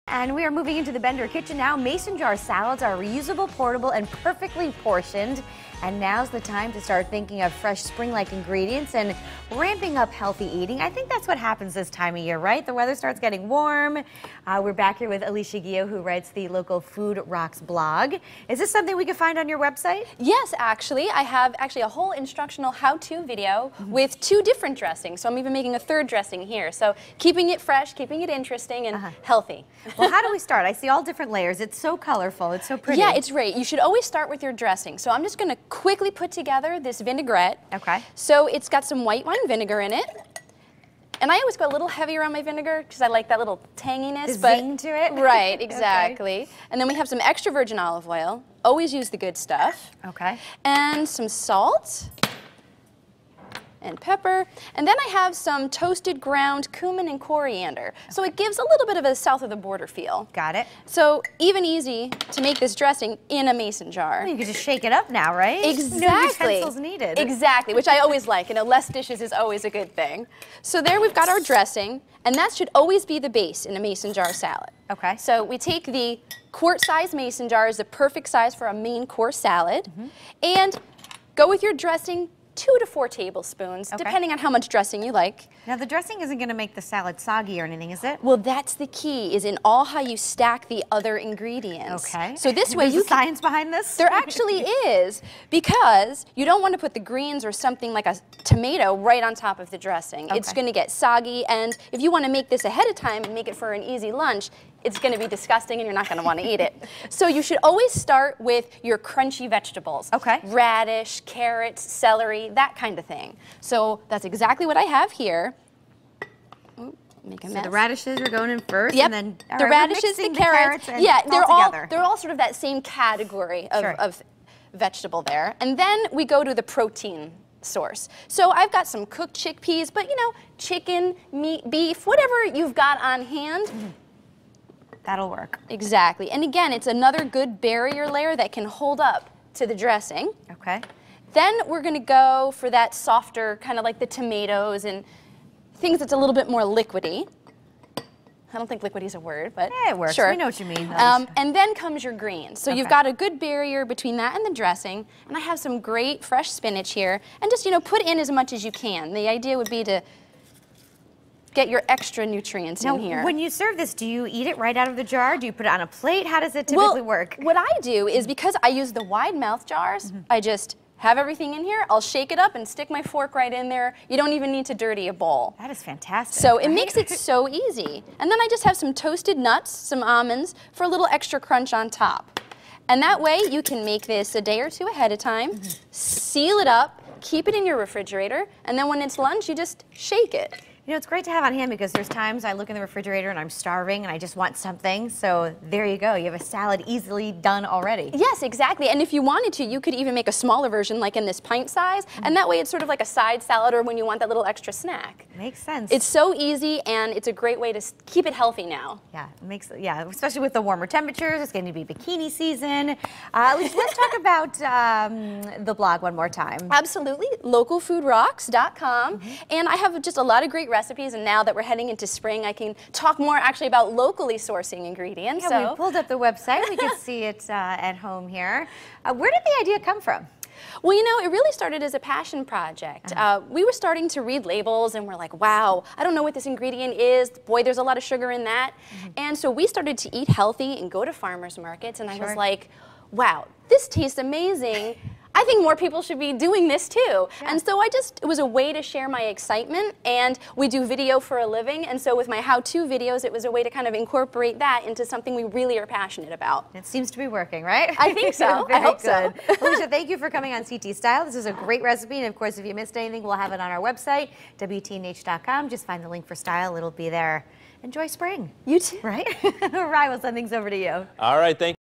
And we are moving into the Bender kitchen now. Mason jar salads are reusable, portable, and perfectly portioned. And now's the time to start thinking of fresh spring-like ingredients and ramping up healthy eating. I think that's what happens this time of year, right? The weather starts getting warm. We're back here with Alicia Ghio, who writes the local Food Rocks blog. Is this something we can find on your website? Yes, actually. I have a whole instructional how-to video with 2 different dressings. So I'm even making a 3rd dressing here. So keeping it fresh, keeping it interesting, and healthy. Well, how do we start? I see all different layers. It's so colorful. It's so pretty. Yeah, it's great. You should always start with your dressing. So I'm just going to quickly put together this vinaigrette. Okay. So it's got some white wine vinegar in it. And I always go a little heavier on my vinegar because I like that little tanginess. Zing to it. Right, exactly. Okay. And then we have some extra virgin olive oil. Always use the good stuff. Okay. And some salt. And pepper, and then I have some toasted ground cumin and coriander. So it gives a little bit of a south of the border feel. Got it. So even easy to make this dressing in a mason jar. Well, you can just shake it up now, right? Exactly. No utensils needed. Exactly, which I always like. You know, less dishes is always a good thing. So there we've got our dressing, and that should always be the base in a mason jar salad. Okay. So we take the quart-size mason jar, is the perfect size for a main course salad, and go with your dressing 2 to 4 tablespoons, depending on how much dressing you like. Now the dressing isn't going to make the salad soggy or anything, is it? Well, that's the key, is in all how you stack the other ingredients. Okay. So this way There's science behind this? There actually is, because you don't want to put the greens or something like a tomato right on top of the dressing. It's going to get soggy, and if you want to make this ahead of time and make it for an easy lunch, it's going to be disgusting and you're not going to want to eat it. So you should always start with your crunchy vegetables. Okay. Radish, carrots, celery, that kind of thing. So that's exactly what I have here. Ooh, make a mess. So the radishes are going in first, yep. And then the radishes, the carrots, and yeah, they're together. all sort of that same category of vegetable there. And then we go to the protein source. So I've got some cooked chickpeas, but you know, chicken, meat, beef, whatever you've got on hand. That'll work. Exactly. And again, it's another good barrier layer that can hold up to the dressing. Okay. Then we're going to go for that softer, kind of like the tomatoes and things that's a little bit more liquidy. I don't think liquidy is a word, but yeah, it works. Sure. We know what you mean. And then comes your greens. So you've got a good barrier between that and the dressing. And I have some great fresh spinach here. And just, you know, put in as much as you can. The idea would be to get your extra nutrients in here. When you serve this, do you eat it right out of the jar? Do you put it on a plate? How does it typically work? What I do is, because I use the wide mouth jars, I just have everything in here, I'll shake it up and stick my fork right in there. You don't even need to dirty a bowl. That is fantastic. So it makes it so easy. And then I just have some toasted nuts, some almonds, for a little extra crunch on top. And that way you can make this a day or 2 ahead of time, seal it up, keep it in your refrigerator, and then when it's lunch, you just shake it. You know, it's great to have on hand because there's times I look in the refrigerator and I'm starving and I just want something. So there you go. You have a salad easily done already. Yes, exactly. And if you wanted to, you could even make a smaller version like in this pint size. And that way it's sort of like a side salad or when you want that little extra snack. Makes sense. It's so easy and it's a great way to keep it healthy now. Yeah, especially with the warmer temperatures. It's going to be bikini season. Let's talk about the blog one more time. Absolutely. Localfoodrocks.com. And I have just a lot of great recipes, and now that we're heading into spring, I can talk more actually about locally sourcing ingredients. Yeah, we pulled up the website. We can see it at home here. Where did the idea come from? Well, you know, it really started as a passion project. We were starting to read labels and we're like, wow, I don't know what this ingredient is. Boy, there's a lot of sugar in that. And so we started to eat healthy and go to farmers markets, and I was like, wow, this tastes amazing. I think more people should be doing this too. Yeah. And so it was a way to share my excitement, and we do video for a living, and so with my how-to videos, it was a way to kind of incorporate that into something we really are passionate about. It seems to be working, right? I think so. I hope so. Alicia, thank you for coming on CT Style. This is a great recipe, and of course, if you missed anything, we'll have it on our website, WTNH.com. Just find the link for Style. It'll be there. Enjoy spring. You too. Right? All right, we'll send things over to you. All right, thank you.